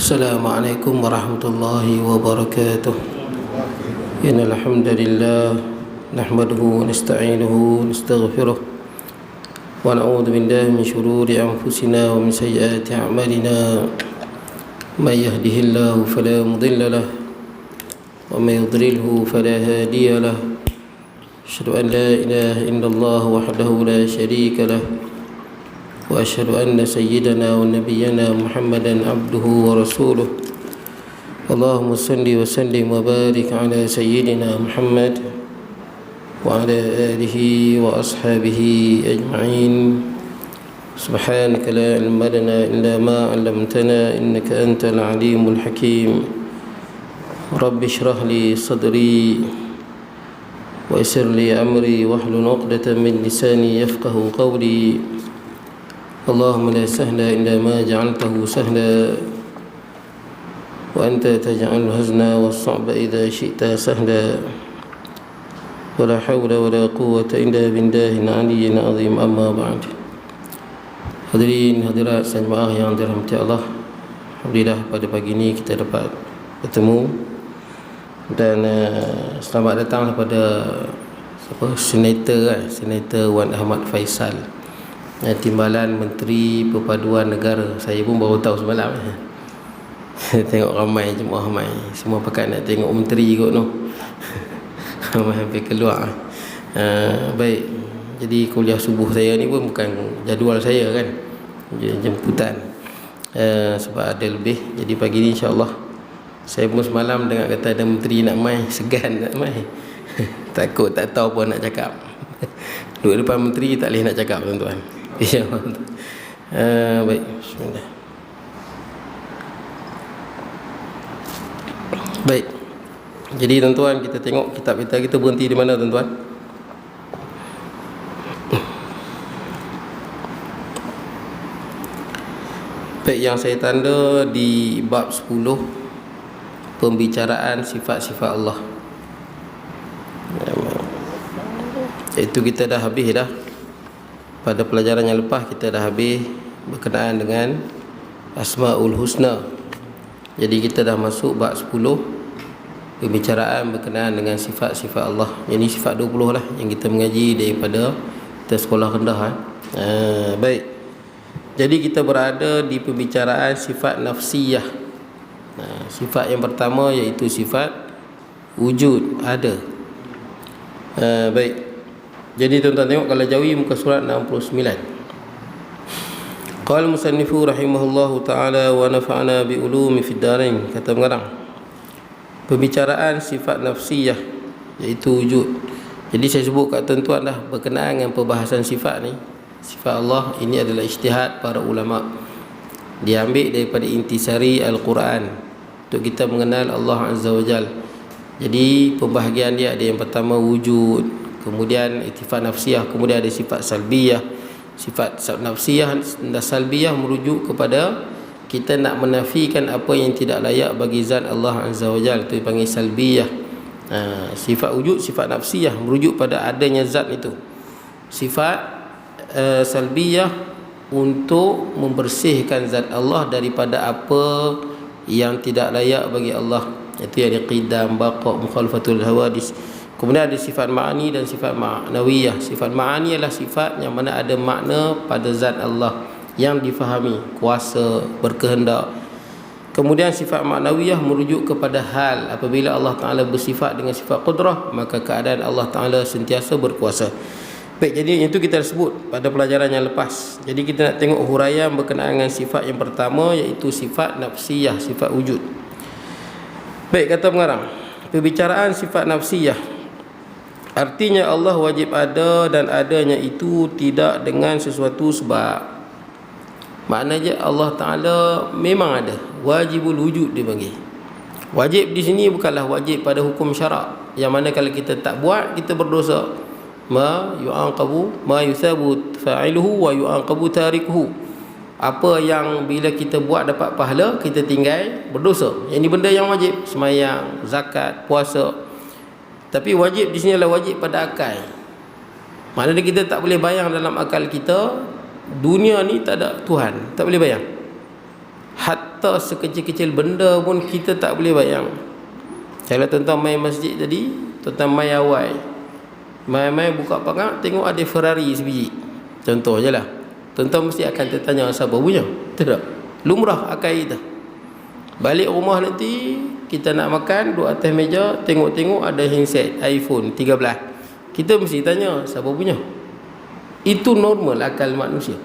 Assalamualaikum warahmatullahi wabarakatuh. Innal hamdalillah nahmaduhu wa nasta'inuhu wa nastaghfiruh wa na'udzu billahi min shururi anfusina wa min sayyiati a'malina. May yahdihillahu fala mudilla lahu wa may yudlilhu fala hadiya lahu. Asyhadu an la ilaha illallah wahdahu la syarika lahu وأشهد أن سيدنا ونبينا محمدا عبده ورسوله. اللهم صل وسلم وبارك على سيدنا محمد وعلى آله وأصحابه أجمعين. سبحانك لا علم لنا إلا ما علمتنا إنك أنت العليم الحكيم. رب اشرح لي صدري ويسر لي أمري واحلل عقدة من لساني يفقه قولي. اللهم لا سهل إلا ما جعلته سهلا وأنت تجعل الحزن والصعب إذا شئت سهلا ولا حول ولا قوة إلا بالله العلي العظيم. أما بعد. Hadirin hadirat jemaah yang dirahmati Allah, alhamdulillah pada pagi ini kita dapat bertemu dan selamat datang kepada Senator Wan Ahmad Faisal, Timbalan Menteri Perpaduan Negara. Saya pun baru tahu semalam. Tengok ramai jemaah ramai. Semua pakat nak tengok menteri kot tu. Ramai hampir keluar. Baik. Jadi kuliah subuh saya ni pun bukan jadual saya kan. Jemputan. Sebab ada lebih. Jadi pagi ni insya-Allah saya pun semalam dengar kata ada menteri nak mai, segan nak mai. Takut tak tahu apa nak cakap. Duduk depan menteri tak boleh nak cakap tuan-tuan. Ya. Baik, bismillah. Baik. Jadi tuan-tuan, kita tengok kitab kita berhenti di mana tuan-tuan? Baik, yang saya tanda di bab 10, pembicaraan sifat-sifat Allah. Itu kita dah habis dah. Pada pelajaran yang lepas kita dah habis berkenaan dengan Asmaul Husna. Jadi kita dah masuk bab 10, pembicaraan berkenaan dengan sifat-sifat Allah. Ini sifat 20 lah yang kita mengaji daripada kita sekolah rendah. Baik. Jadi kita berada di pembicaraan sifat nafsiyah. Sifat yang pertama iaitu sifat wujud, ada. Baik. Jadi tuan-tuan tengok kalau Jawi muka surat 69. Qala musannifu rahimahullahu taala wa nafa'ana bi ulumi fid darain. Kata pengarang, pembicaraan sifat nafsiyah iaitu wujud. Jadi saya sebut kat tuan-tuan dah berkenaan dengan perbahasan sifat ni. Sifat Allah ini adalah ijtihad para ulama. Diambil daripada intisari Al-Quran untuk kita mengenal Allah Azza wa Jal. Jadi pembahagian dia ada yang pertama wujud, kemudian sifat nafsiyah, kemudian ada sifat salbiyah. Sifat nafsiyah dan salbiyah merujuk kepada kita nak menafikan apa yang tidak layak bagi zat Allah Azza wa Jalla, itu dipanggil salbiyah. Sifat wujud, sifat nafsiyah merujuk pada adanya zat itu. Sifat salbiyah untuk membersihkan zat Allah daripada apa yang tidak layak bagi Allah. Itu yang qidam, baqa, mukhalafatul hawadis. Kemudian ada sifat ma'ani dan sifat ma'nawiyah. Sifat ma'ani adalah sifat yang mana ada makna pada zat Allah yang difahami, kuasa, berkehendak. Kemudian sifat ma'nawiyah merujuk kepada hal. Apabila Allah Ta'ala bersifat dengan sifat qudrah, maka keadaan Allah Ta'ala sentiasa berkuasa. Baik, jadi itu kita sebut pada pelajaran yang lepas. Jadi kita nak tengok huraian berkenaan dengan sifat yang pertama, iaitu sifat nafsiyah, sifat wujud. Baik, kata pengarang, pembicaraan sifat nafsiyah artinya Allah wajib ada dan adanya itu tidak dengan sesuatu sebab. Maknanya Allah Ta'ala memang ada, wajibul wujud dipanggil. Wajib di sini bukanlah wajib pada hukum syarak, yang mana kalau kita tak buat kita berdosa. Ma yu'aqabu ma yusabu fa'iluhu wa yu'aqabu tarikuhu. Apa yang bila kita buat dapat pahala, kita tinggal berdosa. Ini benda yang wajib, sembahyang, zakat, puasa. Tapi wajib di sini adalah wajib pada akal. Maknanya kita tak boleh bayang dalam akal kita dunia ni tak ada Tuhan, tak boleh bayang. harta sekecil-kecil benda pun kita tak boleh bayang. Kalau tuan-tuan main masjid tadi, tuan-tuan main awal, main buka pagar, tengok ada Ferrari sebiji, contoh je lah, tuan-tuan mesti akan tertanya siapa punya, betul tak? Lumrah akal kita. Balik rumah nanti kita nak makan, duduk atas meja, tengok-tengok ada handset iPhone 13, kita mesti tanya siapa punya. Itu normal akal manusia.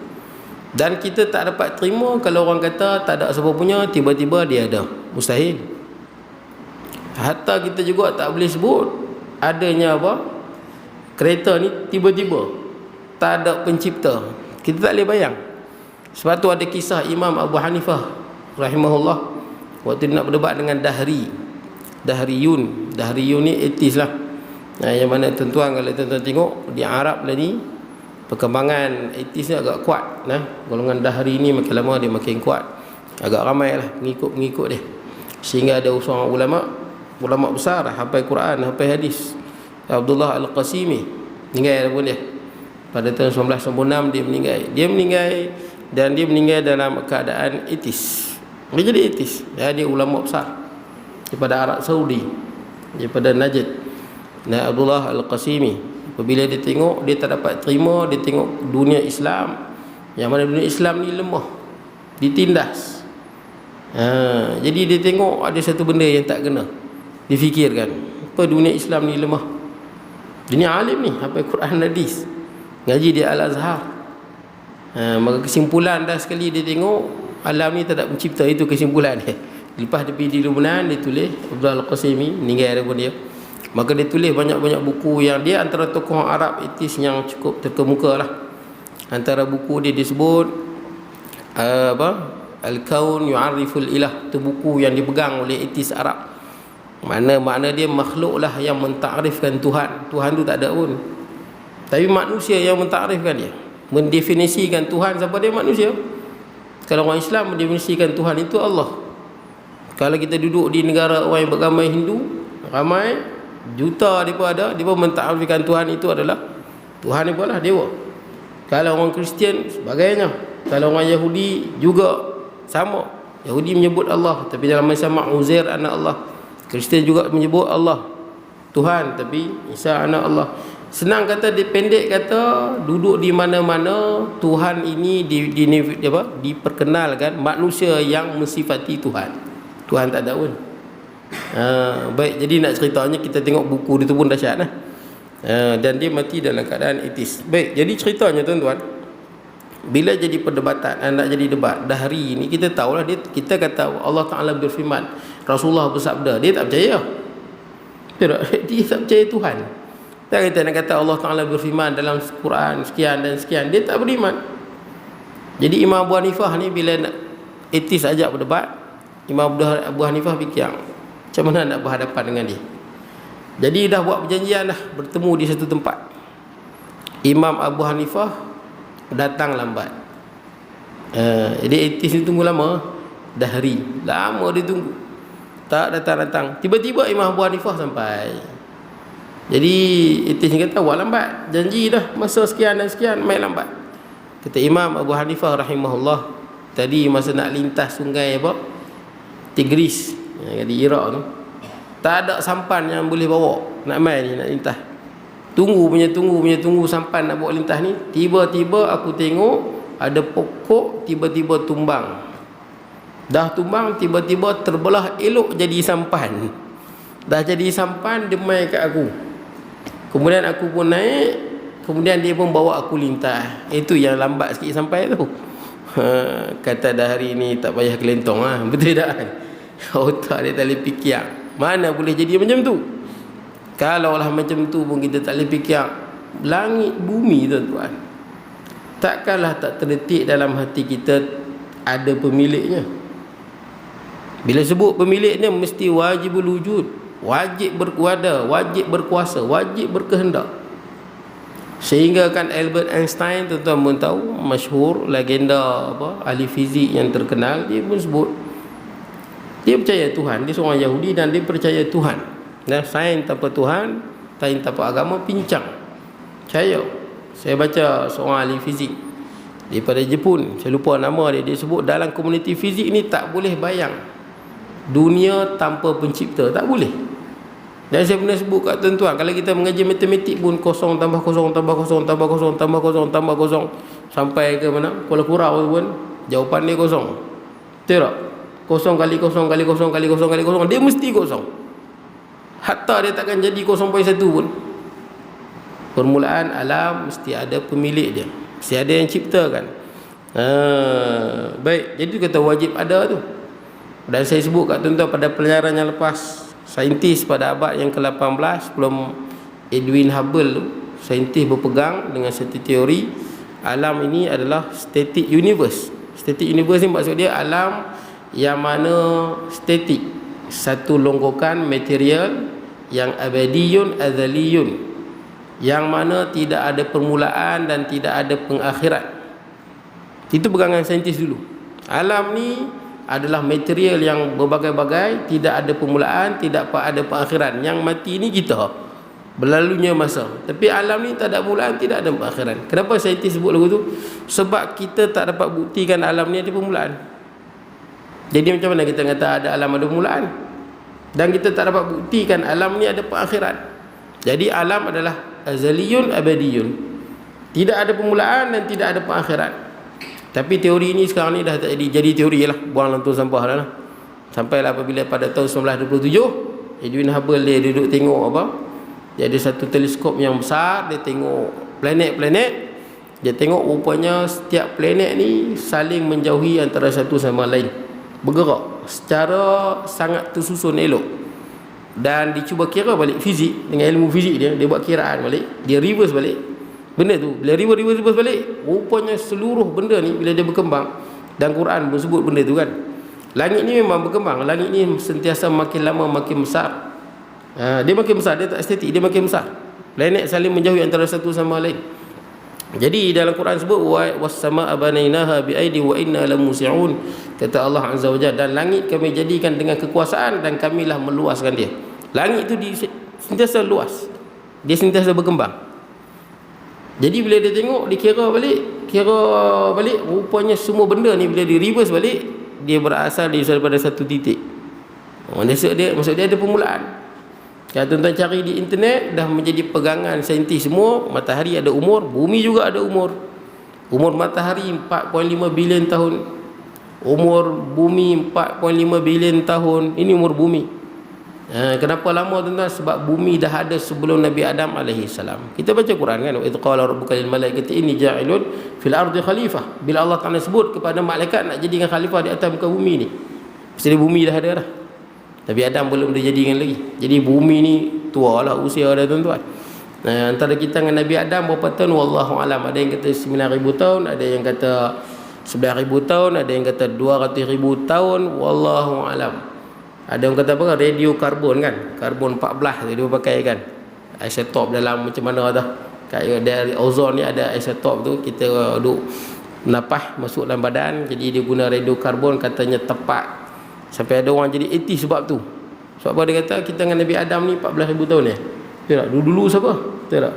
Dan kita tak dapat terima kalau orang kata tak ada siapa punya, tiba-tiba dia ada. Mustahil. Hatta kita juga tak boleh sebut adanya apa, kereta ni tiba-tiba tak ada pencipta. Kita tak boleh bayang. Sebab tu ada kisah Imam Abu Hanifah rahimahullah, waktu nak berdebat dengan Dahriyun ni etis lah. Yang mana tuan-tuan, kalau tuan-tuan tengok di Arab lah ni, perkembangan etis ni agak kuat. Golongan Dahri ni makin lama dia makin kuat, agak ramai lah pengikut-pengikut dia. Sehingga ada seorang ulama besar, hafal Quran, hafal hadis, Abdullah Al-Qasimi, meninggal pun dia pada tahun 1996. Dia meninggal dan dia meninggal dalam keadaan etis. Dia jadi etis. Dia ulama besar daripada Arab Saudi, daripada Najd. Abdullah Al-Qasimi, apabila dia tengok, dia tak dapat terima, dia tengok dunia Islam, yang mana dunia Islam ni lemah, ditindas. Jadi dia tengok ada satu benda yang tak kena. Difikirkan, apa dunia Islam ni lemah. Dia ni alim ni, hafal Quran hadis, ngaji di Al-Azhar. Maka kesimpulan dah sekali dia tengok alam ni tak ada pencipta, itu kesimpulan dia. Lepas dia pergi di Lebanon, dia tulis, Abdul Al-Qasimi meninggal pun dia. Maka dia tulis banyak-banyak buku yang dia antara tokoh Arab etis yang cukup terkemuka lah. Antara buku dia disebut Al-Kaun Yu'ariful Ilah. Itu buku yang dipegang oleh etis Arab. Makna dia makhluk lah yang mentakrifkan Tuhan. Tuhan tu tak ada pun, tapi manusia yang mentakrifkan dia, mendefinisikan Tuhan. Siapa dia? Manusia. Kalau orang Islam mendefinisikan Tuhan itu Allah. Kalau kita duduk di negara orang yang beragama Hindu, ramai juta mereka ada, dia pun mentakrifkan Tuhan itu adalah Tuhan, itu adalah dewa. Kalau orang Kristian sebagainya. Kalau orang Yahudi juga sama. Yahudi menyebut Allah, tapi dalam masa Uzair anak Allah. Kristian juga menyebut Allah Tuhan, tapi Isa anak Allah. Senang kata, pendek kata, duduk di mana-mana Tuhan ini diperkenalkan manusia yang mensifati Tuhan. Tuhan tak ada pun. Baik, jadi nak ceritanya kita tengok buku dia tu pun dahsyat lah. Dan dia mati dalam keadaan etis. Baik, jadi ceritanya tuan-tuan, bila jadi perdebatan, nak jadi debat Dahri ni, kita tahulah kita kata Allah Ta'ala berfirman, Rasulullah bersabda, dia tak percaya. Dia tak percaya Tuhan. Tak kita nak kata Allah Ta'ala berfirman dalam Quran sekian dan sekian, dia tak beriman. Jadi Imam Abu Hanifah ni bila nak etis ajak berdebat, Imam Abu Hanifah fikir macam mana nak berhadapan dengan dia. Jadi dah buat perjanjian dah, bertemu di satu tempat. Imam Abu Hanifah datang lambat. Jadi etis ni tunggu lama. Dahri lama dia tunggu, tak datang-datang. Tiba-tiba Imam Abu Hanifah sampai. Jadi etis ni kata, awak lambat, janji dah masa sekian dan sekian, main lambat. Kata Imam Abu Hanifah rahimahullah, tadi masa nak lintas sungai Tigris di Iraq tu, tak ada sampan yang boleh bawa nak main ni, nak lintas. Tunggu sampan nak bawa lintas ni. Tiba-tiba aku tengok ada pokok tiba-tiba tumbang. Dah tumbang, tiba-tiba terbelah elok jadi sampan. Dah jadi sampan, dia main kat aku. Kemudian aku pun naik, kemudian dia pun bawa aku lintas. Itu yang lambat sikit sampai tu. Kata Dahri ni tak payah kelentong lah. Betul tak? Otak dia tak boleh fikir. Mana boleh jadi macam tu? Kalaulah macam tu pun kita tak boleh fikir. Langit bumi tuan-tuan, takkanlah tak terdetik dalam hati kita ada pemiliknya. Bila sebut pemiliknya, mesti wajibul wujud, wajib berkuasa, wajib berkuasa, wajib berkehendak. Sehingga kan Albert Einstein, tuan-tuan pun tahu, masyhur, legenda ahli fizik yang terkenal, dia pun sebut dia percaya Tuhan. Dia seorang Yahudi dan dia percaya Tuhan. Dan sains tanpa Tuhan, sains tanpa agama, pincang. Percaya. Saya baca seorang ahli fizik, daripada Jepun, saya lupa nama dia. Dia sebut dalam komuniti fizik ni tak boleh bayang dunia tanpa pencipta, tak boleh. Dan saya pernah sebut kat tuan-tuan, kalau kita mengaji matematik pun kosong tambah kosong tambah kosong tambah kosong tambah kosong tambah kosong sampai ke mana? Kuala Kurau pun jawapan dia kosong. Betul tak? Kosong kali kosong kali kosong kali kosong kali kosong, dia mesti kosong. Hatta dia takkan jadi 0.1 pun. Permulaan alam mesti ada pemilik dia, mesti ada yang ciptakan. Baik, jadi kata wajib ada tu. Dan saya sebut kat tuan-tuan pada pelajaran yang lepas, saintis pada abad yang ke-18 sebelum Edwin Hubble tu, saintis berpegang dengan satu teori alam ini adalah static universe. Static universe ni maksud dia alam yang mana statik, satu longgokan material yang abadiyun azaliyun, yang mana tidak ada permulaan dan tidak ada pengakhiran. Itu pegangan saintis dulu. Alam ni adalah material yang berbagai-bagai, tidak ada permulaan, tidak ada pengakhiran. Yang mati ni kita, berlalunya masa. Tapi alam ni tak ada permulaan, tidak ada pengakhiran. Kenapa saintis sebut lagu tu? Sebab kita tak dapat buktikan alam ni ada permulaan. Jadi macam mana kita kata ada alam ada permulaan? Dan kita tak dapat buktikan alam ni ada pengakhiran. Jadi alam adalah azaliyun abadiyun, tidak ada permulaan dan tidak ada pengakhiran. Tapi teori ini sekarang ni dah tak jadi teori lah, buang dalam tong sampah dah lah. Sampailah apabila pada tahun 1927 Edwin Hubble dia duduk tengok apa, dia ada satu teleskop yang besar, dia tengok planet-planet. Dia tengok rupanya setiap planet ni saling menjauhi antara satu sama lain, bergerak secara sangat tersusun elok. Dan dicuba kira balik fizik, dengan ilmu fizik dia buat kiraan balik, dia reverse balik benda tu. Bila reverse balik, rupanya seluruh benda ni bila dia berkembang, dan Quran pun sebut benda tu kan, langit ni memang berkembang, langit ni sentiasa makin lama makin besar. Dia makin besar, dia tak statik, dia makin besar. Planet saling menjauhi antara satu sama lain. Jadi dalam Quran sebut was-samaa'a banainaha bi'aidi wa inna lamusi'un, kata Allah Azza wa Jalla, dan langit kami jadikan dengan kekuasaan dan kamilah meluaskan dia. Langit tu sentiasa luas, dia sentiasa berkembang. Jadi bila dia tengok, dia kira balik, rupanya semua benda ni bila dia reverse balik, dia berasal daripada satu titik. Maksud dia ada permulaan. Kalau tuan-tuan cari di internet, dah menjadi pegangan saintis semua. Matahari ada umur, bumi juga ada umur. Umur matahari 4.5 bilion tahun, umur bumi 4.5 bilion tahun. Ini umur bumi. Kenapa lama tuan-tuan? Sebab bumi dah ada sebelum Nabi Adam AS. Kita baca Quran kan, wa idh qala rabbuka lil malaikati inni ja'ilun fil ardi khalifah. Bila Allah Ta'ala sebut kepada malaikat nak jadikan khalifah di atas muka bumi ni, mesti bumi dah ada dah. Nabi Adam belum dijadikan lagi. Jadi bumi ni tua lah usia dah tuan-tuan. Antara kita dengan Nabi Adam berapa tahun wallahu alam. Ada yang kata 9,000 tahun, ada yang kata 11,000 tahun, ada yang kata 200,000 tahun, wallahu alam. Ada yang kata apa, radio karbon kan, karbon 14 dia pakai kan, isotop dalam macam mana dah, dari ozon ni ada isotop tu, kita duk napah masuk dalam badan, jadi dia guna radio karbon, katanya tepat. Sampai ada orang jadi ateis sebab tu. Sebab apa dia kata kita dengan Nabi Adam ni 14,000 tahun ni. Betul tak? Dulu siapa? Betul tak?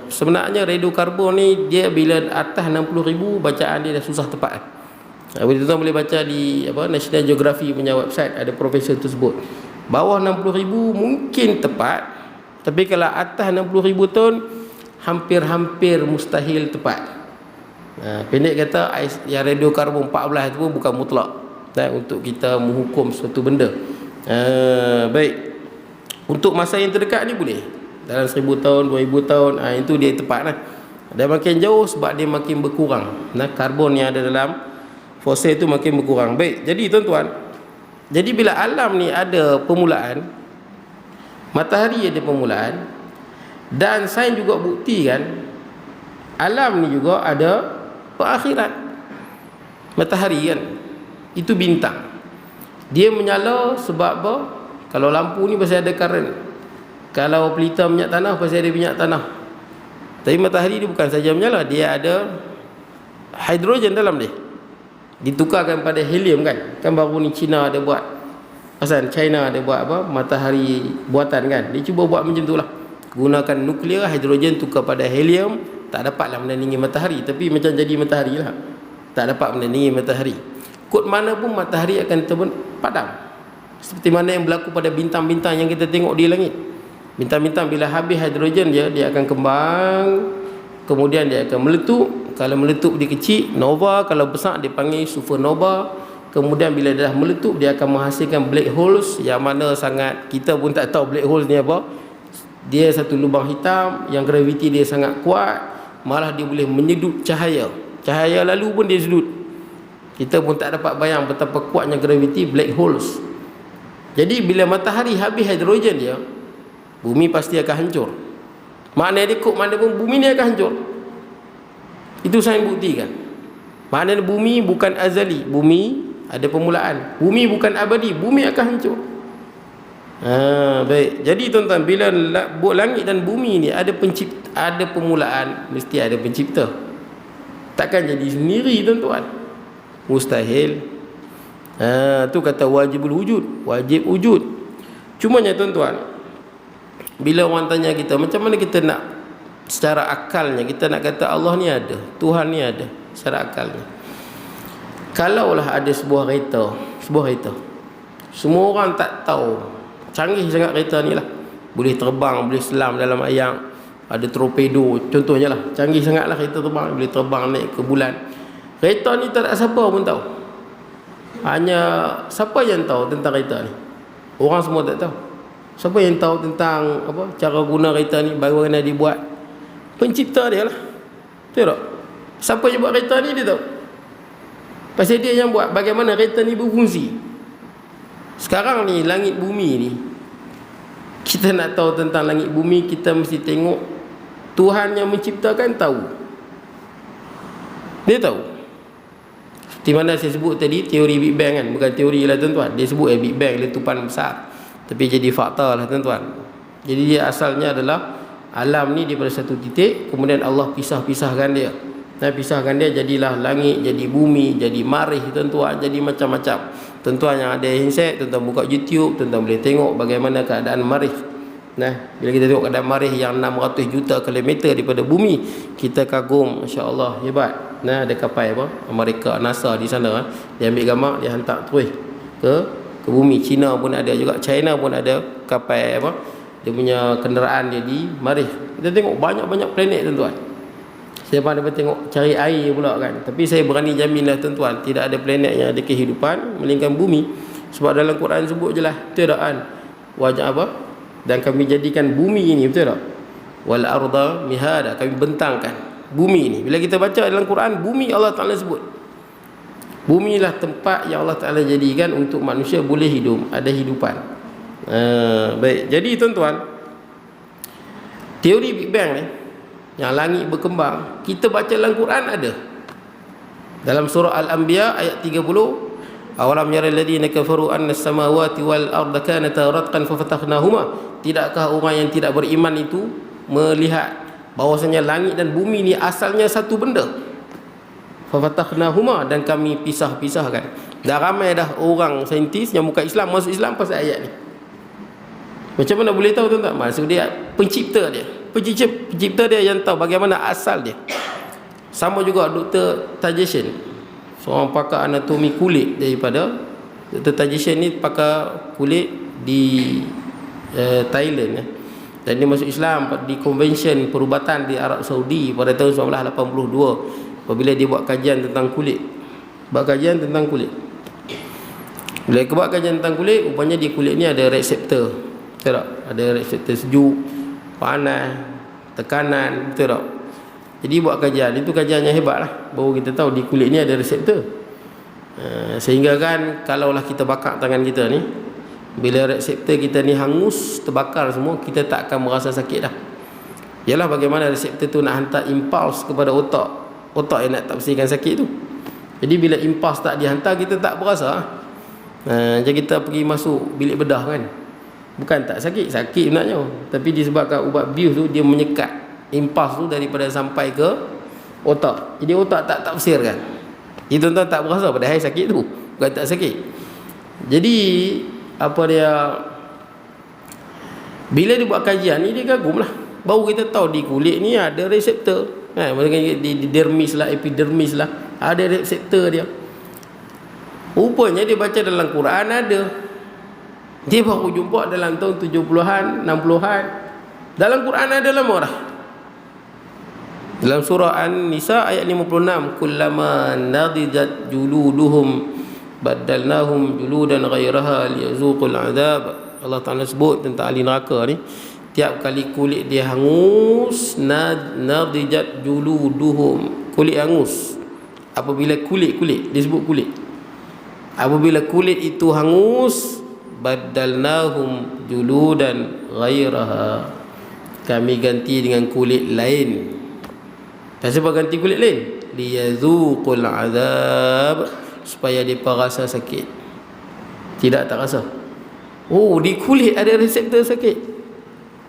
Sebenarnya radio karbon ni dia bila atas 60,000 bacaan dia dah susah tepat. Tuan-tuan boleh baca di National Geographic punya website, ada profesor tersebut. Bawah 60,000 mungkin tepat, tapi kalau atas 60,000 tahun hampir-hampir mustahil tepat. Pendek kata, yang radio karbon 14 itu pun bukan mutlak untuk kita menghukum suatu benda. Baik, untuk masa yang terdekat ni boleh dalam 1,000 tahun, 2,000 tahun, itu dia tepat lah. Dan makin jauh sebab dia makin berkurang. Karbon yang ada dalam fosil itu makin berkurang. Baik, jadi tuan-tuan, jadi bila alam ni ada permulaan, matahari ada permulaan, dan sains juga buktikan alam ni juga ada perakhiran. Matahari kan, itu bintang, dia menyala sebab apa? Kalau lampu ni pasal ada karen, kalau pelita minyak tanah pasal ada minyak tanah. Tapi matahari dia bukan saja menyala, dia ada hidrogen dalam dia, ditukarkan pada helium kan. Kan baru ni China ada buat, China ada buat apa, matahari buatan kan, dia cuba buat macam tu lah. Gunakan nuklear, hidrogen tukar pada helium, tak dapatlah menandingi matahari. Tapi macam jadi matahari lah, tak dapat menandingi matahari. Kod mana pun matahari akan padam, seperti mana yang berlaku pada bintang-bintang yang kita tengok di langit. Bintang-bintang bila habis hidrogen dia akan kembang, kemudian dia akan meletup. Kalau meletup dia kecil, nova. Kalau besar dia panggil supernova. Kemudian bila dia dah meletup, dia akan menghasilkan black holes, yang mana sangat, kita pun tak tahu black holes ni apa. Dia satu lubang hitam yang graviti dia sangat kuat, malah dia boleh menyedut cahaya. Cahaya lalu pun dia sedut. Kita pun tak dapat bayang betapa kuatnya graviti black holes. Jadi bila matahari habis hidrogen dia, bumi pasti akan hancur. Maknanya dia kod mana pun bumi ni akan hancur. Itu sains buktikan. Maknanya bumi bukan azali, bumi ada permulaan. Bumi bukan abadi, bumi akan hancur. Baik. Jadi tuan-tuan, bila langit dan bumi ni ada pencipta, ada permulaan, mesti ada pencipta. Takkan jadi sendiri tuan-tuan, mustahil. Tu kata wajibul wujud, wajib wujud. Cumanya tuan-tuan, bila orang tanya kita, macam mana kita nak secara akalnya, kita nak kata Allah ni ada, Tuhan ni ada, secara akalnya. Kalaulah ada sebuah kereta, semua orang tak tahu, canggih sangat kereta ni lah, boleh terbang, boleh selam dalam ayam, ada torpedo contohnya lah, canggih sangat lah kereta terbang, boleh terbang naik ke bulan. Kereta ni tak ada siapa pun tahu, hanya siapa yang tahu tentang kereta ni? Orang semua tak tahu. Siapa yang tahu tentang apa cara guna kereta ni, bagaimana dibuat? Pencipta dia lah, betul tak? Siapa yang buat kereta ni dia tahu, pasal dia yang buat bagaimana kereta ni berfungsi. Sekarang ni langit bumi ni, kita nak tahu tentang langit bumi, kita mesti tengok Tuhan yang menciptakan tahu. Dia tahu. Di mana saya sebut tadi teori Big Bang kan, bukan teori lah tuan-tuan. Dia sebut Big Bang, letupan besar, tapi jadi fakta lah tuan-tuan. Jadi dia asalnya adalah alam ni daripada satu titik, kemudian Allah pisahkan dia. Pisahkan dia, jadilah langit, jadi bumi, jadi marih tuan-tuan, jadi macam-macam. Tuan-tuan yang ada handset, tuan-tuan buka YouTube, tuan-tuan boleh tengok bagaimana keadaan marih. Bila kita tengok keadaan marih yang 600 juta kilometer daripada bumi, kita kagum, masya-Allah, hebat. Ada kapal apa? Amerika, NASA di sana, dia ambil gambar, dia hantar terus ke bumi. China pun ada juga, China pun ada kapal apa? Dia punya kenderaan dia di marih. Kita tengok banyak-banyak planet tuan-tuan. Saya pernah tengok cari air pula kan. Tapi saya berani jaminlah tuan-tuan, tidak ada planet yang ada kehidupan melainkan bumi. Sebab dalam Quran sebut je lah, betul tak kan? Wajah apa? Dan kami jadikan bumi ini, betul tak? Wal arda mihada, kami bentangkan bumi ini. Bila kita baca dalam Quran, bumi Allah Ta'ala sebut. Bumi lah tempat yang Allah Ta'ala jadikan untuk manusia boleh hidup, ada hidupan. Baik, jadi tuan-tuan, teori Big Bang ni, yang langit berkembang, kita baca dalam Quran ada. Dalam surah Al-Anbiya ayat 30, awalam yaral ladzina kafaru anna as-samawati wal arda kanata ratqan fafataqnahuma. Tidakkah orang yang tidak beriman itu melihat bahwasanya langit dan bumi ni asalnya satu benda? Fafataqnahuma, dan kami pisahkan. Dah ramai dah orang saintis yang bukan Islam masuk Islam pasal ayat ni. Macam mana boleh tahu tuan-tuan? Maksud dia pencipta dia yang tahu bagaimana asal dia. Sama juga Dr. Tajeshin, seorang pakar anatomi kulit daripada Dr. Tajeshin ni pakar kulit di Thailand dan dia masuk Islam di Convention Perubatan di Arab Saudi pada tahun 1982 apabila dia buat kajian tentang kulit. Bila buat kajian tentang kulit, rupanya di kulit ni ada reseptor. Betul tak? Ada reseptor sejuk, panas, tekanan, betul tak? Jadi buat kajian, itu kajian yang hebat lah. Baru kita tahu di kulit ni ada reseptor. Sehingga kan kalaulah kita bakar tangan kita ni, bila reseptor kita ni hangus, terbakar semua, kita tak akan merasa sakit dah. Ialah bagaimana reseptor tu nak hantar impuls kepada otak yang nak tafsirkan sakit tu. Jadi bila impuls tak dihantar, kita tak berasa. Macam kita pergi masuk bilik bedah kan, bukan tak sakit sebenarnya, tapi disebabkan ubat bius tu dia menyekat impuls tu daripada sampai ke otak. Jadi otak tak tafsirkan. Jadi tuan-tuan tak berasa padahal sakit tu, bukan tak sakit. Jadi apa dia, bila dia buat kajian ni, dia kagum lah. Baru kita tahu di kulit ni ada reseptor. Di dermis lah, epidermis lah, ada reseptor dia. Rupanya dia baca dalam Quran ada. Dia baru jumpa dalam tahun 70-an, 60-an. Dalam Quran ada lama dah. Dalam surah An-Nisa ayat 56, kullama nadijat juluduhum badalnahum juludan ghairaha liyazuqul azab. Allah Ta'ala sebut tentang ahli neraka ni, tiap kali kulit dia hangus, nadijat juluduhum, kulit hangus. Apabila kulit disebut kulit, apabila kulit itu hangus, badalnahum juludan ghairaha, kami ganti dengan kulit lain. Kenapa ganti kulit lain? Liyazuqul azab, supaya dia rasa sakit. Tidak tak rasa. Oh, di kulit ada reseptor sakit.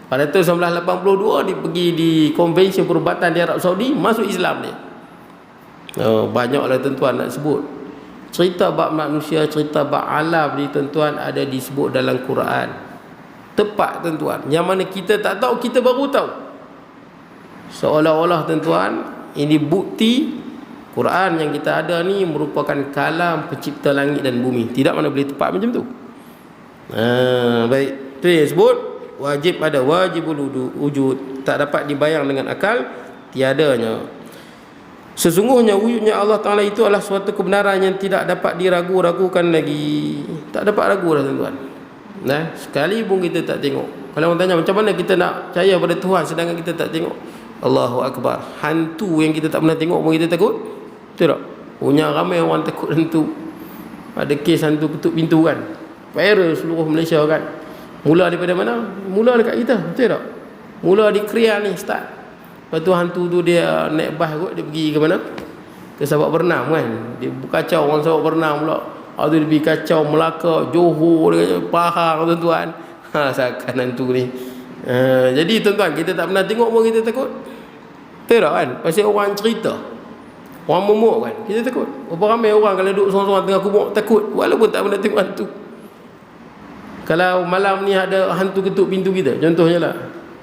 Pada tahun 1982 dia pergi di konvensyen perubatan di Arab Saudi, masuk Islam dia. Banyaklah tuan-tuan nak sebut. Cerita bab manusia, cerita bab alam ni tuan-tuan ada disebut dalam Quran. Tepat tuan-tuan. Yang mana kita tak tahu, kita baru tahu. Seolah-olah tuan-tuan, ini bukti Quran yang kita ada ni merupakan kalam pencipta langit dan bumi. Tidak mana boleh tepat macam tu. Baik. Itu yang sebut wajib ada, wajibul wujud, tak dapat dibayang dengan akal, tiadanya. Sesungguhnya wujudnya Allah Ta'ala itu adalah suatu kebenaran yang tidak dapat diragu-ragukan lagi. Tak dapat ragu dah tuan-tuan. Sekali pun kita tak tengok. Kalau orang tanya macam mana kita nak percaya pada Tuhan sedangkan kita tak tengok, Allahu Akbar. Hantu yang kita tak pernah tengok pun kita takut. Betul tak? Punya ramai orang takut hantu. Ada kes hantu ketuk pintu kan, viral seluruh Malaysia kan. Mula daripada mana? Mula dekat kita. Betul tak? Mula di Krian ni start. Lepas tu hantu tu dia naik bas kot, dia pergi ke mana? Ke Sabak Bernam kan. Dia kacau orang Sabak Bernam pula. Lepas tu dia pergi kacau Melaka, Johor, Pahang tuan-tuan. Seakan hantu ni. Jadi tuan-tuan, kita tak pernah tengok pun kita takut. Betul tak kan? Pasal orang cerita, orang momok kan, kita takut. Berapa ramai orang kalau duduk seorang-seorang tengah kubur takut, walaupun tak pernah tengok hantu. Kalau malam ni ada hantu ketuk pintu kita, contohnya lah,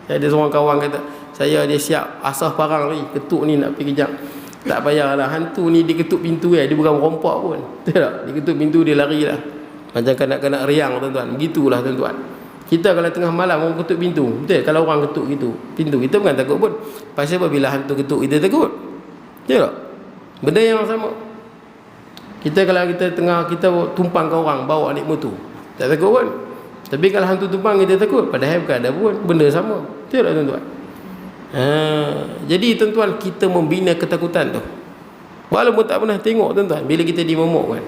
saya ada seorang kawan kata, saya dia siap asah parang ni, ketuk ni nak pergi kejap. Tak payahlah, hantu ni dia ketuk pintu dia bukan rompak pun. Betul tak? Dia ketuk pintu dia lari lah. Macam kanak-kanak riang tuan-tuan. Begitulah tuan-tuan. Kita kalau tengah malam orang ketuk pintu, betul? Kalau orang ketuk gitu pintu, kita bukan takut pun. Pasal apa bila hantu ketuk kita takut? Betul tak? Benda yang sama. Kita kalau kita tengah kita tumpang ke orang bawa naik motor, tak takut pun. Tapi kalau hantu tumpang kita takut, padahal bukan ada pun. Benda sama. Betul tak tuan-tuan? Jadi tuan-tuan, kita membina ketakutan tu walaupun tak pernah tengok tuan-tuan. Bila kita dimomok kan,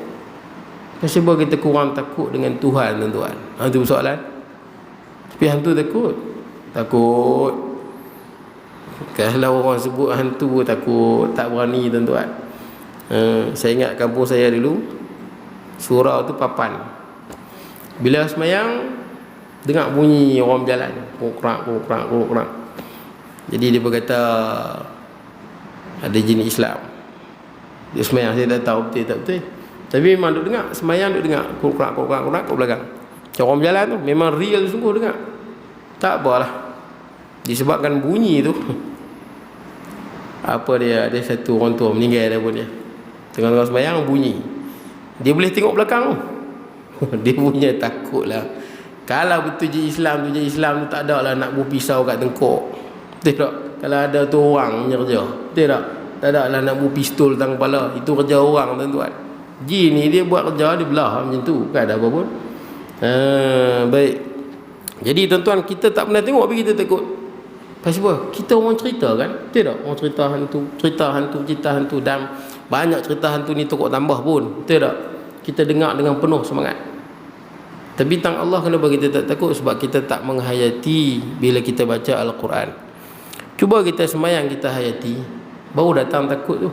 sebab kita kurang takut dengan Tuhan tuan-tuan. Itu persoalan. Tapi hantu takut. Kalau orang sebut hantu takut, tak berani tuan-tuan. Saya ingat kampung saya dulu, surau tu papan. Bila semayang, dengar bunyi orang berjalan, kokrak. Jadi dia berkata ada jin Islam. Dia semayang, saya tak tahu betul tak betul. Tapi memang duk dengar, semayang duk dengar kokrak kat belakang. Macam orang berjalan tu, memang real sungguh dengar. Tak apalah, disebabkan bunyi tu. Apa dia, ada satu orang tua meninggal dah pun dia. Tengah-tengah semayang bunyi, dia boleh tengok belakang tu. Dia punya takut lah. Kalau betul je Islam tu tak ada lah nak berpisau kat tengkok. Betul tak? Kalau ada tu orang punya kerja, betul tak? Tak ada lah nak berpistol tang kepala. Itu kerja orang tuan-tuan. Jin ni dia buat kerja, dia belah macam tu, kan ada apa pun. Baik. Jadi tuan-tuan, kita tak pernah tengok tapi kita takut. Pasal apa? Kita orang cerita kan, betul tak? Orang cerita hantu dan banyak cerita hantu ni tokok tambah pun, betul tak? Kita dengar dengan penuh semangat. Tapi tentang Allah, kenapa kita tak takut? Sebab kita tak menghayati bila kita baca Al-Quran. Cuba kita semayang, kita hayati, baru datang takut tu.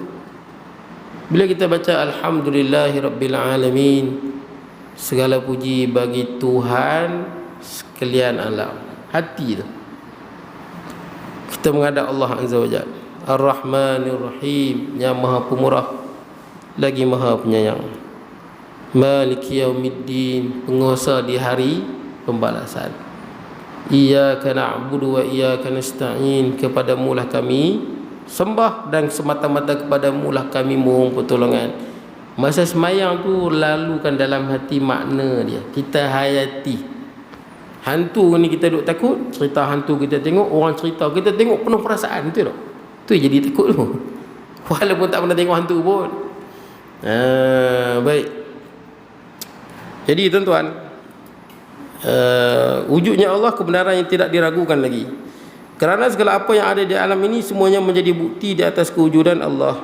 Bila kita baca Alhamdulillahirrabbilalamin, segala puji bagi Tuhan sekalian alam, hati tu kita menghadap Allah Azza wa Jalla. Ar-Rahmanir-Rahim, yang maha pemurah lagi maha penyayang. Maliki yaumiddin, penguasa di hari pembalasan. Iyyaka na'budu wa iyyaka nasta'in, kepadamu lah kami sembah dan semata-mata kepadamu lah kami mohon pertolongan. Masa semayang tu lalukan dalam hati makna dia, kita hayati. Hantu ni kita duk takut, cerita hantu kita tengok, orang cerita kita tengok penuh perasaan, betul tak? Tu jadi takut tu. Walaupun tak pernah tengok hantu pun. Baik. Jadi tuan-tuan, wujudnya Allah kebenaran yang tidak diragukan lagi. Kerana segala apa yang ada di alam ini semuanya menjadi bukti di atas kewujudan Allah.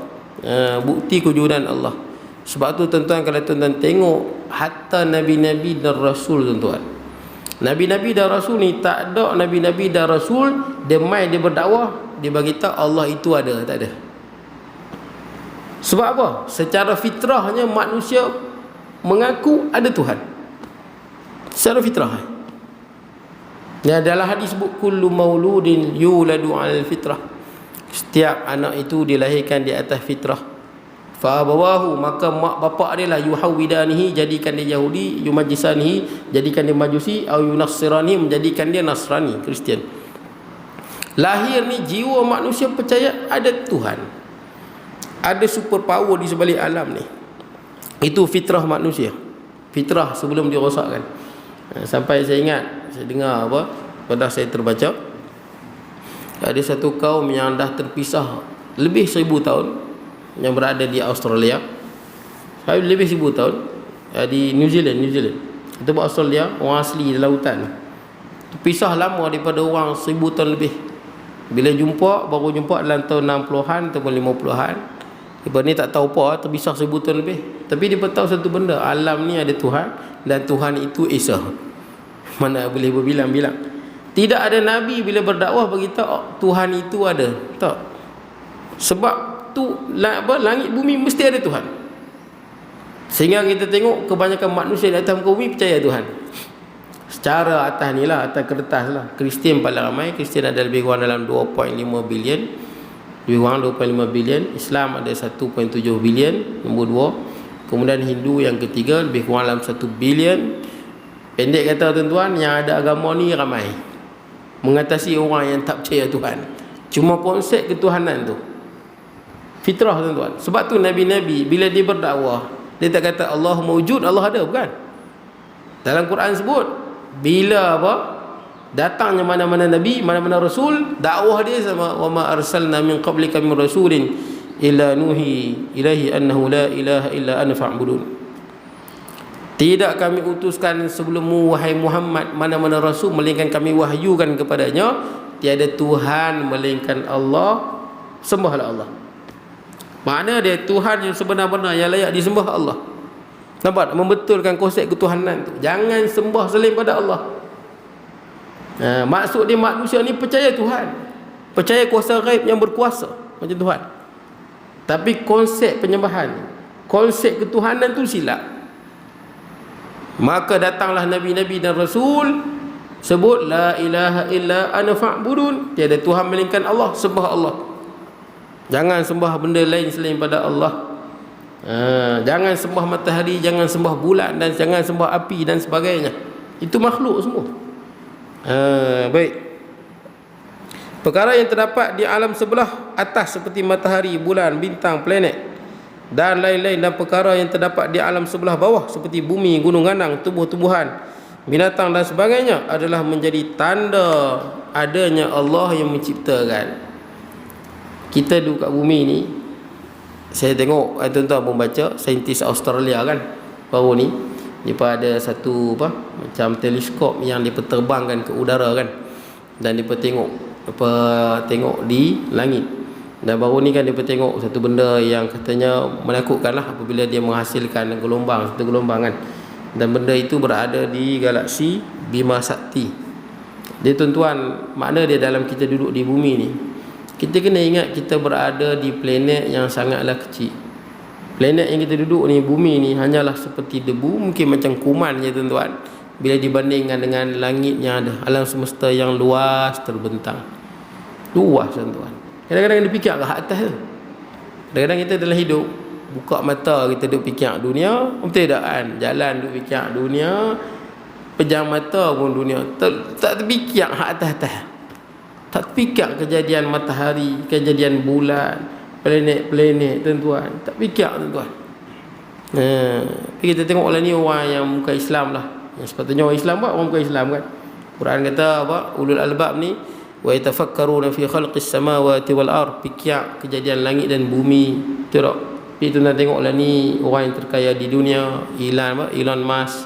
Bukti kewujudan Allah. Sebab tu tuan-tuan, kalau tuan-tuan tengok hatta nabi-nabi dan rasul tuan-tuan, nabi-nabi dan rasul ni tak ada nabi-nabi dan rasul dia mai dia berdakwah, dia bagi tahu Allah itu ada, tak ada. Sebab apa? Secara fitrahnya manusia mengaku ada Tuhan. Secara fitrah. Ya, dalam hadis sebut kullu mauludin yuladu 'alal fitrah. Setiap anak itu dilahirkan di atas fitrah. Fa abawahu, maka mak bapak dia lah yuhawidanihi, jadikan dia Yahudi, yumajisanihi, jadikan dia Majusi, au yunassirani, menjadikan dia Nasrani, Kristian. Lahir ni jiwa manusia percaya ada Tuhan. Ada super power di sebalik alam ni. Itu fitrah manusia. Fitrah sebelum dirosakkan. Sampai saya ingat, saya dengar apa, pada saya terbaca, ada satu kaum yang dah terpisah lebih 1000 tahun, yang berada di Australia. Lebih 1000 tahun di New Zealand. Itu buat Australia, orang asli di lautan. Terpisah lama daripada orang 1000 tahun lebih. Bila jumpa, baru jumpa dalam tahun 60-an ataupun 50-an. Lepas ni tak tahu apa, terpisah 1000 tahun lebih. Tapi dia tahu satu benda, alam ni ada Tuhan, dan Tuhan itu Esa. Mana boleh berbilang-bilang. Tidak ada Nabi bila berdakwah beritahu Tuhan itu ada. Tak. Sebab tu langit bumi mesti ada Tuhan. Sehingga kita tengok kebanyakan manusia di atas muka bumi percaya Tuhan. Secara atas ni lah, atas kertas lah. Kristian paling ramai. Kristian ada lebih kurang dalam 2.5 bilion. Lebih kurang 2.5 bilion. Islam ada 1.7 bilion. Nombor 2. Kemudian Hindu yang ketiga, lebih kurang dalam 1 bilion. Pendek kata tuan-tuan, yang ada agama ni ramai, mengatasi orang yang tak percaya Tuhan. Cuma konsep ketuhanan tu fitrah tuan-tuan. Sebab tu Nabi-Nabi bila dia berdakwah, dia tak kata Allah mawujud, Allah ada, bukan. Dalam Quran sebut, bila apa datangnya mana-mana Nabi, mana-mana Rasul, dakwah dia sama, wa ma arsalna min qablika min rasulin illa nuhi ilaihi annahu la ilaha illa ana fa'budun. Tidak kami utuskan sebelummu wahai Muhammad mana-mana Rasul, melainkan kami wahyukan kepadanya tiada Tuhan melainkan Allah, sembahlah Allah. Makna dia Tuhan yang sebenar-benar yang layak disembah Allah. Nampak? Membetulkan konsep ketuhanan tu. Jangan sembah selain pada Allah. Maksud dia manusia ni percaya Tuhan, percaya kuasa ghaib yang berkuasa macam Tuhan. Tapi konsep penyembahan, konsep ketuhanan tu silap. Maka datanglah Nabi-Nabi dan Rasul sebut la ilaha illa ana fa'budun, tiada Tuhan melainkan Allah, sembah Allah. Jangan sembah benda lain selain pada Allah. Jangan sembah matahari, jangan sembah bulan, dan jangan sembah api dan sebagainya. Itu makhluk semua. Baik. Perkara yang terdapat di alam sebelah atas seperti matahari, bulan, bintang, planet dan lain-lain, dan perkara yang terdapat di alam sebelah bawah seperti bumi, gunung ganang, tumbuh-tumbuhan, binatang dan sebagainya adalah menjadi tanda adanya Allah yang menciptakan. Kita duduk kat bumi ni, saya tengok tuan-tuan membaca saintis Australia kan baru ni, dia ada satu macam teleskop yang dia terbangkan ke udara kan, dan dia tengok di langit. Dan baru ni kan dia tengok satu benda yang katanya menakutkan lah, apabila dia menghasilkan satu gelombang kan. Dan benda itu berada di galaksi Bima Sakti. Dia tuan-tuan, makna dia dalam kita duduk di bumi ni, kita kena ingat kita berada di planet yang sangatlah kecil. Planet yang kita duduk ni, bumi ni, hanyalah seperti debu, mungkin macam kuman je tuan-tuan, bila dibandingkan dengan langit yang ada, alam semesta yang luas terbentang. Luas tuan-tuan. Kadang-kadang dia fikir ke atas tu. Kadang-kadang kita dalam hidup, buka mata kita duk fikir dunia, betul tak kan? Jalan duk fikir dunia, pejam mata pun dunia tak terfikir hak atas-atas. Tak terfikir kejadian matahari, kejadian bulan, planet-planet tuan-tuan. Tak fikir tuan-tuan. Kita tengok lah ni orang yang bukan Islam lah. Yang sepatutnya orang Islam buat, orang bukan Islam kan. Quran kata apa? Ulul albab ni wa yatafakkaruna fi khalqis samawati wal ard, fikir kejadian langit dan bumi. Betul tak? Tapi tuan-tuan tengoklah ni orang yang terkaya di dunia, Elon Musk,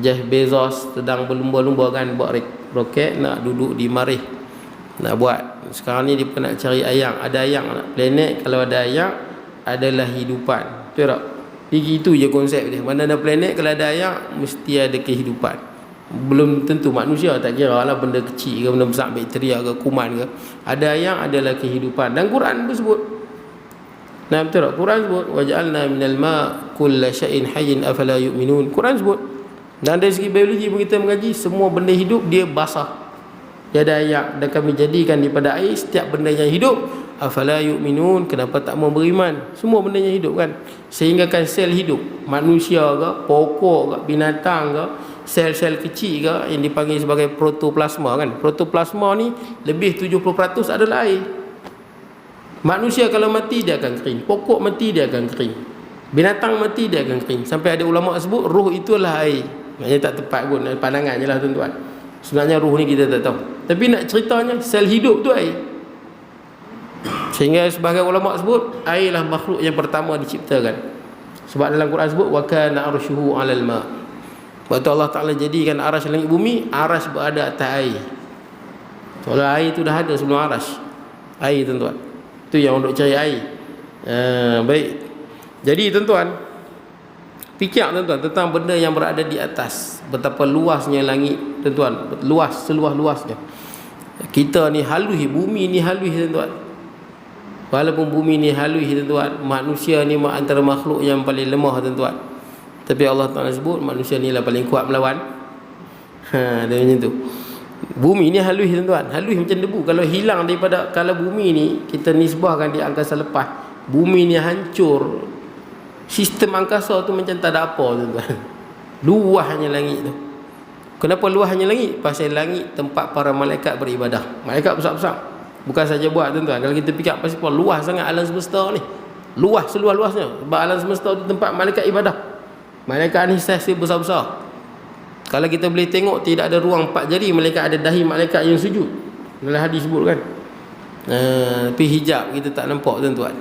Jeff Bezos sedang berlumba-lumba kan buat roket nak duduk di Marikh, nak buat. Sekarang ni dia pun nak cari ayang. Ada ayang nak planet, kalau ada ayang adalah hidupan. Betul tak? Itu je konsep dia. Mana ada planet, kalau ada ayang mesti ada kehidupan. Belum tentu manusia, tak kira lah benda kecil ke benda besar, bakteria ke kuman ke, ada ayang adalah kehidupan. Dan Quran pun sebut. Nah, betul tak? Quran sebut waj'alna minal ma' kulla syai'in hayyin afala yu'minun. Quran sebut. Dan dari segi biologi pun kita mengaji, semua benda hidup dia basah. Dia ada ayat, dan kami jadikan daripada air setiap benda yang hidup. Afala yu'minun, kenapa tak mau beriman? Semua benda yang hidup kan. Sehingga kan sel hidup, manusia ke, pokok ke, binatang ke, sel-sel kecil ke yang dipanggil sebagai protoplasma kan. Protoplasma ni lebih 70% adalah air. Manusia kalau mati dia akan kering, pokok mati dia akan kering, binatang mati dia akan kering. Sampai ada ulama sebut roh itulah air. Maknanya tak tepat pun, pandangan je lah tuan-tuan. Sebenarnya roh ni kita tak tahu. Tapi nak ceritanya sel hidup tu air. Sehingga sebahagian ulama sebut air lah makhluk yang pertama diciptakan. Sebab dalam Quran sebut wa kana arsyuhu 'alal ma'. Waktu Allah Ta'ala jadikan arasy langit bumi, arasy berada atas air. Kalau air tu dah ada sebelum arasy. Air tuan-tuan. Tu yang untuk cari air. Baik. Jadi tuan-tuan, fikir tuan-tuan tentang benda yang berada di atas. Betapa luasnya langit tuan-tuan, luas, seluas-luasnya. Kita ni halus, bumi ni halus tuan-tuan. Walaupun bumi ni halus tuan-tuan, manusia ni antara makhluk yang paling lemah tuan-tuan. Tapi Allah Ta'ala sebut manusia ni lah paling kuat melawan. Dia macam tu. Bumi ni halus tuan-tuan, halus macam debu. Kalau hilang daripada, kalau bumi ni kita nisbahkan di angkasa lepas, bumi ni hancur, sistem angkasa tu macam tak ada apa tuan-tuan. Luasnya langit tu. Kenapa luasnya langit? Pasal langit tempat para malaikat beribadah. Malaikat besar-besar. Bukan saja buat tuan-tuan. Kalau kita fikir pasal luas sangat alam semesta ni. Luas seluas-luasnya. Sebab alam semesta tu tempat malaikat ibadah. Malaikat ni saiz besar-besar. Kalau kita boleh tengok, tidak ada ruang 4 jari, malaikat ada dahi malaikat yang sujud. Dalam hadis sebut kan. Tapi hijab kita tak nampak tuan-tuan.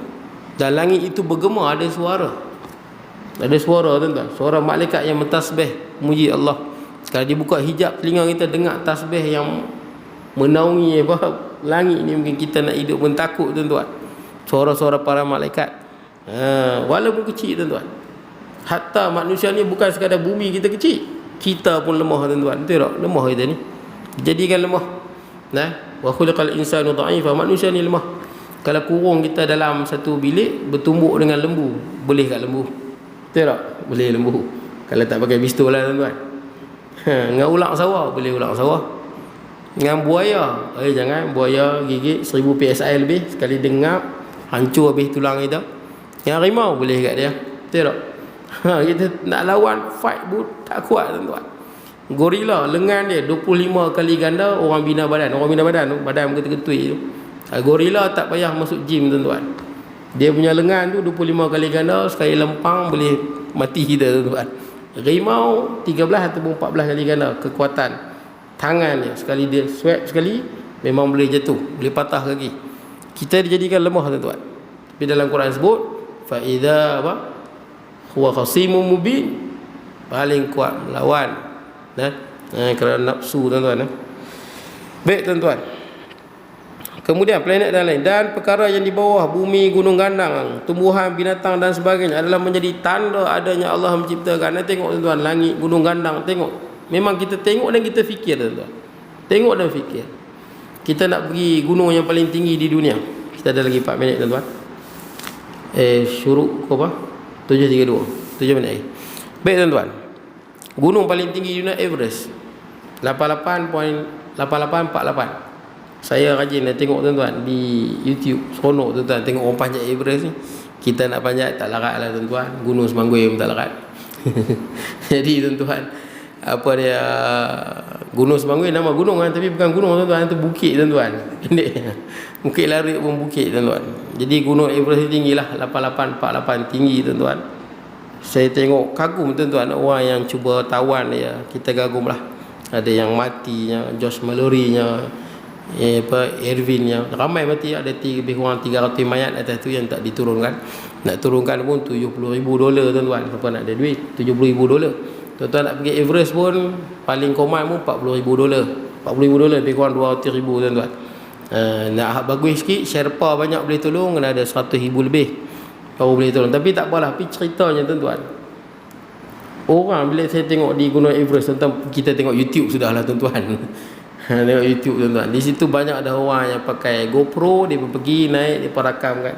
Dan langit itu bergema, ada suara. Ada suara tuan-tuan. Suara malaikat yang mentasbih, muji Allah. Kalau dibuka hijab telinga kita, dengar tasbih yang menaungi langit ni, mungkin kita nak hidup pun takut tuan-tuan. Suara-suara para malaikat. Walaupun kecil tuan-tuan. Hatta manusia ni bukan sekadar bumi kita kecil, kita pun lemah tuan-tuan. Betul tak? Lemah kita ni. Jadikan lemah. Nah, wa khuliqal insanu dha'ifa. Manusia ni lemah. Kalau kurung kita dalam satu bilik, bertumbuk dengan lembu, boleh kat lembu? Betul tak? Boleh lembu. Kalau tak pakai pistol lah tuan-tuan. Dengan ular sawah, boleh ular sawah. Dengan buaya, jangan, buaya gigit 1000 PSI lebih, sekali dengap hancur habis tulang kita. Dengan harimau boleh kat dia. Betul tak? Kita nak lawan, fight pun tak kuat tuan-tuan. Gorila, lengan dia 25 kali ganda orang bina badan. Orang bina badan tu, badan ketui tu. Gorila tak payah masuk gym tuan-tuan. Dia punya lengan tu 25 kali ganda, sekali lempang boleh mati kita tuan-tuan. Harimau 13 ataupun 14 kali ganda kekuatan tangan dia. Sekali dia swipe sekali, memang boleh jatuh, boleh patah kaki. Kita dijadikan lemah tuan-tuan. Tapi dalam Quran sebut fa idza huwa khasimun mubin, paling kuat melawan kerana nafsu tuan-tuan. Baik tuan-tuan. Kemudian planet dan lain, dan perkara yang di bawah bumi, gunung gandang, tumbuhan, binatang dan sebagainya adalah menjadi tanda adanya Allah menciptakan. Tengok tuan-tuan, langit, gunung gandang, tengok. Memang kita tengok dan kita fikir tuan-tuan. Tengok dan fikir. Kita nak pergi gunung yang paling tinggi di dunia. Kita ada lagi 4 minit tuan-tuan. Syuruk ke apa? 7.32, 7 minit lagi. Baik tuan-tuan, gunung paling tinggi di dunia Everest, 88.8848. Saya rajin dah tengok tuan-tuan di YouTube. Seronok tuan-tuan tengok orang panjat Everest ni. Kita nak panjat tak larat lah tuan-tuan. Gunung Semanggi pun tak larat. Jadi tuan-tuan, apa dia, Gunung Semangui nama gunung kan, tapi bukan gunung tuan-tuan, itu bukit tuan-tuan. Pendek. Bukit Larut pun bukit tuan-tuan. Jadi Gunung Everest tinggi lah 8848 tinggi tuan-tuan. Saya tengok kagum tuan-tuan, orang yang cuba tawan dia, kita kagum lah. Ada yang matinya, Josh Mallory-nya, Irvin-nya, ramai mati. Ada lebih kurang 300 mayat atas tu yang tak diturunkan. Nak turunkan pun $70,000 tuan-tuan. Siapa nak ada duit $70,000. Tuan-tuan nak pergi Everest pun paling common pun $40,000. $40,000 lebih kurang $200,000 tuan-tuan. Nak bagus sikit, Sherpa banyak boleh tolong, kena ada $100,000 lebih baru boleh tolong. Tapi tak apalah, tapi ceritanya tuan-tuan, orang bila saya tengok di Gunung Everest tuan-tuan, kita tengok YouTube sudahlah tuan-tuan. Tengok YouTube tuan-tuan, di situ banyak ada orang yang pakai GoPro, dia pergi naik, dia rakam kan,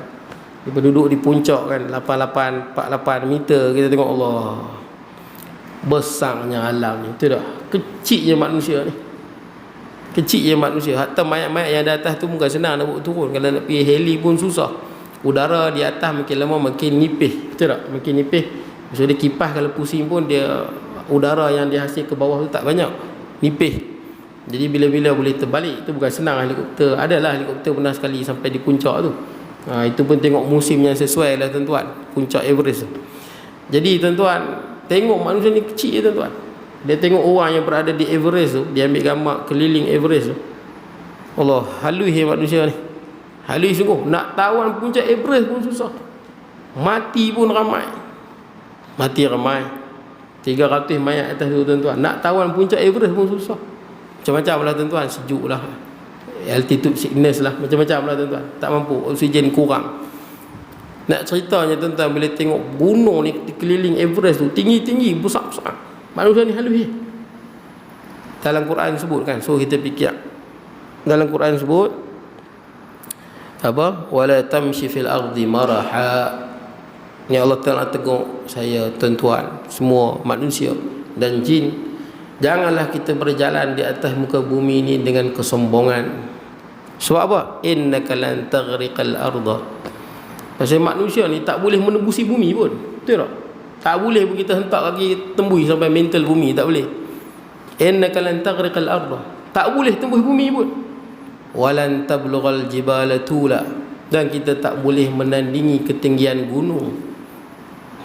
dia duduk di puncak kan, 48 meter. Kita tengok, Allah, besarnya alam ni, tu dah kecilnya manusia ni, kecilnya manusia. Hatta mayat-mayat yang di atas tu bukan senang nak bawa turun. Kalau nak pergi heli pun susah. Udara di atas makin lama makin nipis, betul tak? Makin nipis. Maksudnya kipas kalau pusing pun dia, udara yang dihasil ke bawah tu tak banyak, nipis. Jadi bila-bila boleh terbalik. Itu bukan senang helikopter. Adalah helikopter pernah sekali sampai di puncak tu. Itu pun tengok musim yang sesuai lah tuan-tuan, puncak Everest tu. Jadi tuan-tuan, tengok manusia ni kecil je tuan-tuan. Dia tengok orang yang berada di Everest tu, dia ambil gambar keliling Everest tu. Allah, halus manusia ni. Halus sungguh. Nak tawan puncak Everest pun susah. Mati pun ramai. Mati ramai. 300 mayat atas tu tuan-tuan. Nak tawan puncak Everest pun susah. Macam-macam lah tuan-tuan. Sejuk lah, altitude sickness lah, macam-macam lah tuan-tuan. Tak mampu, oksigen kurang. Nak ceritanya tuan-tuan, bila tengok gunung ni dikeliling Everest tu, tinggi-tinggi, besar-besar, manusia ni halus. Dalam Quran sebut kan, so kita fikir. Dalam Quran sebut apa? Wala tamshi fil ardi maraha. Ni Allah Ta'ala tegur saya, tuan-tuan, semua manusia dan jin, janganlah kita berjalan di atas muka bumi ini dengan kesombongan. Sebab apa? Innaka lan taghriqal arda. Pasal manusia ni tak boleh menembusi bumi pun. Betul tak? Tak boleh pun kita hentak kaki tembus sampai mental bumi, tak boleh. Innaka lan taghriqal arda. Tak boleh tembus bumi pun. Walan tablughal jibala tula. Dan kita tak boleh menandingi ketinggian gunung.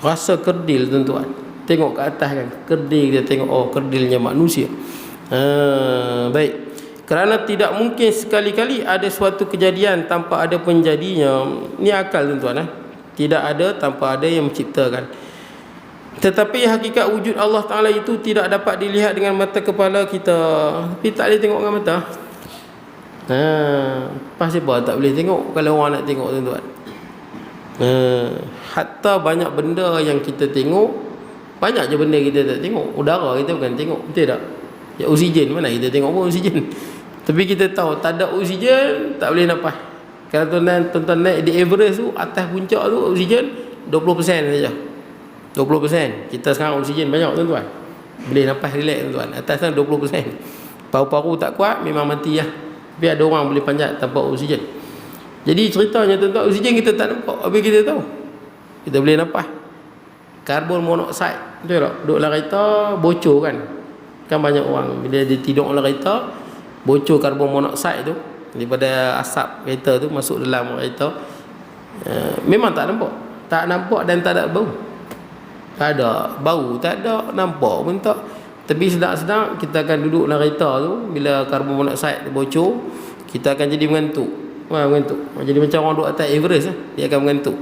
Rasa kerdil tuan-tuan. Tengok ke atas kan, kerdil dia tengok, oh kerdilnya manusia. Baik. Kerana tidak mungkin sekali-kali ada suatu kejadian tanpa ada penjadinya. Ni akal tuan-tuan. Tidak ada tanpa ada yang menciptakan. Tetapi hakikat wujud Allah Ta'ala itu tidak dapat dilihat dengan mata kepala kita. Tapi tak boleh tengok dengan mata. Pasal apa tak boleh tengok kalau orang nak tengok tuan-tuan? Hatta banyak benda yang kita tengok, banyak je benda kita tak tengok. Udara kita bukan tengok, betul tak? Ya, oksigen mana kita tengok pun oksigen. Tapi kita tahu tak ada oksigen tak boleh nafas. Kalau tuan-tuan naik di Everest tu, atas puncak tu oksigen 20% saja. 20%. Kita sekarang oksigen banyak tuan-tuan. Boleh nafas relax tuan-tuan. Atas sana 20%. Paru-paru tak kuat memang mati lah. Tapi ada orang boleh panjat tanpa oksigen. Jadi ceritanya tuan-tuan, oksigen kita tak nampak, habis kita tahu kita boleh nafas. Karbon monoksida, betul tak? Duduk dalam kereta bocor kan. Kan banyak orang bila dia tidur dalam kereta, bocor karbon monoksida tu daripada asap kereta tu masuk dalam kereta. Memang tak nampak. Tak nampak dan tak ada bau. Tak ada bau, tak ada nampak pun tak. Tapi sedang-sedang kita akan duduk dalam kereta tu, bila karbon monoksida bocor, kita akan jadi mengantuk. Mengantuk. Jadi macam orang duduk atas Everest dia akan mengantuk.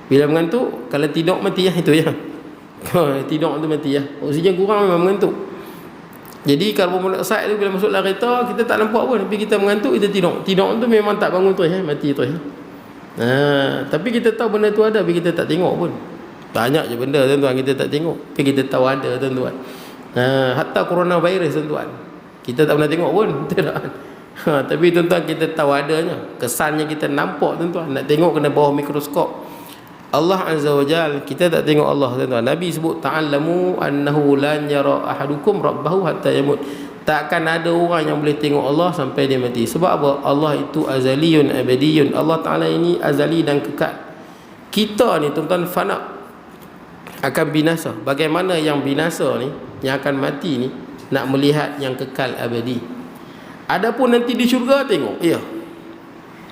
Bila mengantuk, kalau tidur mati itu ya. Tidur tu mati ya. Oksigen kurang memang mengantuk. Jadi karbon monoksida tu bila masuk dalam kereta, kita tak nampak pun, tapi kita mengantuk, kita tidur. Tidur tu memang tak bangun terus mati terus. Tapi kita tahu benda tu ada, tapi kita tak tengok pun. Banyak je benda tuan-tuan kita tak tengok, tapi kita tahu ada tuan-tuan. Hatta coronavirus tuan-tuan, kita tak pernah tengok pun, betul tak? Tapi tuan-tuan kita tahu adanya. Kesannya kita nampak tuan-tuan. Nak tengok kena bawah mikroskop. Allah Azza wa Jal, kita tak tengok Allah tuan-tuan. Nabi sebut ta'allamu annahu lan yara ahadukum rabbahu hatta yamut. Takkan ada orang yang boleh tengok Allah sampai dia mati. Sebab apa? Allah itu azaliyun abadiyun. Allah Ta'ala ini azali dan kekal. Kita ni tuan-tuan fana. akan binasa. Bagaimana yang binasa ni, yang akan mati ni, nak melihat yang kekal abadi. Adapun nanti di syurga, tengok. Ya.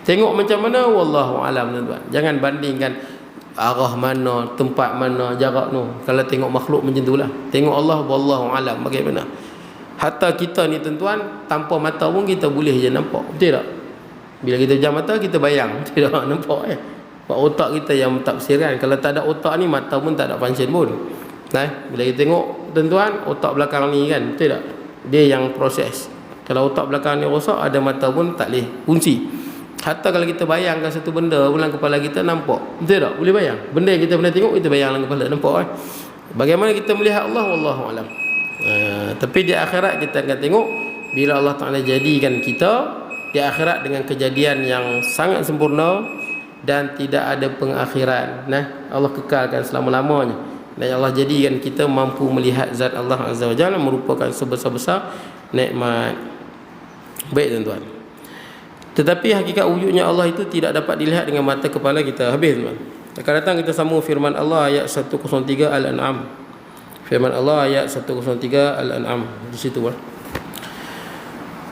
Tengok macam mana, wallahu alam, tuan-tuan. Jangan bandingkan arah mana, tempat mana, jarak tu. Kalau tengok makhluk macam itulah. Tengok Allah, wallahu alam bagaimana. Hatta kita ni tuan-tuan, tanpa mata pun kita boleh je nampak. Betul tak? Bila kita pejam mata, kita bayang. Betul tak? Nampak Pak otak kita yang mentafsirkan. Kalau tak ada otak ni, mata pun tak ada function pun. Bila kita tengok tuan-tuan, otak belakang ni kan, betul tak? Dia yang proses. Kalau otak belakang ni rosak, ada mata pun tak boleh fungsi. Hatta kalau kita bayangkan satu benda dalam kepala kita, nampak. Betul tak? Boleh bayang. Benda yang kita pernah tengok, kita bayang dalam kepala. Nampak kan? Bagaimana kita melihat Allah, wallahu alam. Tapi di akhirat kita akan tengok, bila Allah Ta'ala jadikan kita di akhirat dengan kejadian yang sangat sempurna dan tidak ada pengakhiran. Allah kekalkan selama-lamanya. Dan Allah jadikan kita mampu melihat zat Allah Azza wa Jalla, merupakan sebesar-besar nikmat. Baik tuan-tuan. Tetapi hakikat wujudnya Allah itu tidak dapat dilihat dengan mata kepala kita. Habis tuan. Akan datang kita sambung firman Allah ayat 103 Al-An'am. Firman Allah ayat 103 Al-An'am. Di situ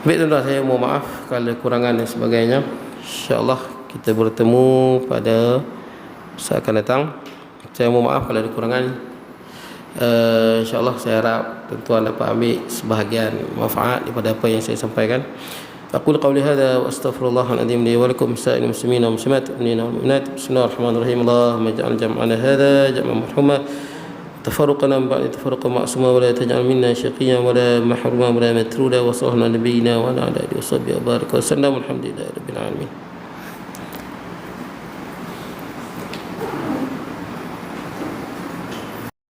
baik tuan-tuan, saya mohon maaf kalau kekurangan dan sebagainya. InsyaAllah kita bertemu pada saat akan datang. Saya mohon maaf kalau ada kekurangan. InsyaAllah saya harap tuan-tuan dapat ambil sebahagian manfaat daripada apa yang saya sampaikan. أقول قولي هذا وأستغفر الله العظيم لي ولكم سائر المسلمين والمسلمات والمؤمنين والمؤمنات. بسم الله الرحمن الرحيم. اللهم اجعل جمعنا هذا جمعا مرحوما، تفرقنا من بعد تفرق معصوما، ولا تجعل منا شقيا ولا محروما ولا مترودا. وصلى الله على نبينا وعلى آله وصحبه وبارك وسلم. والحمد لله رب العالمين.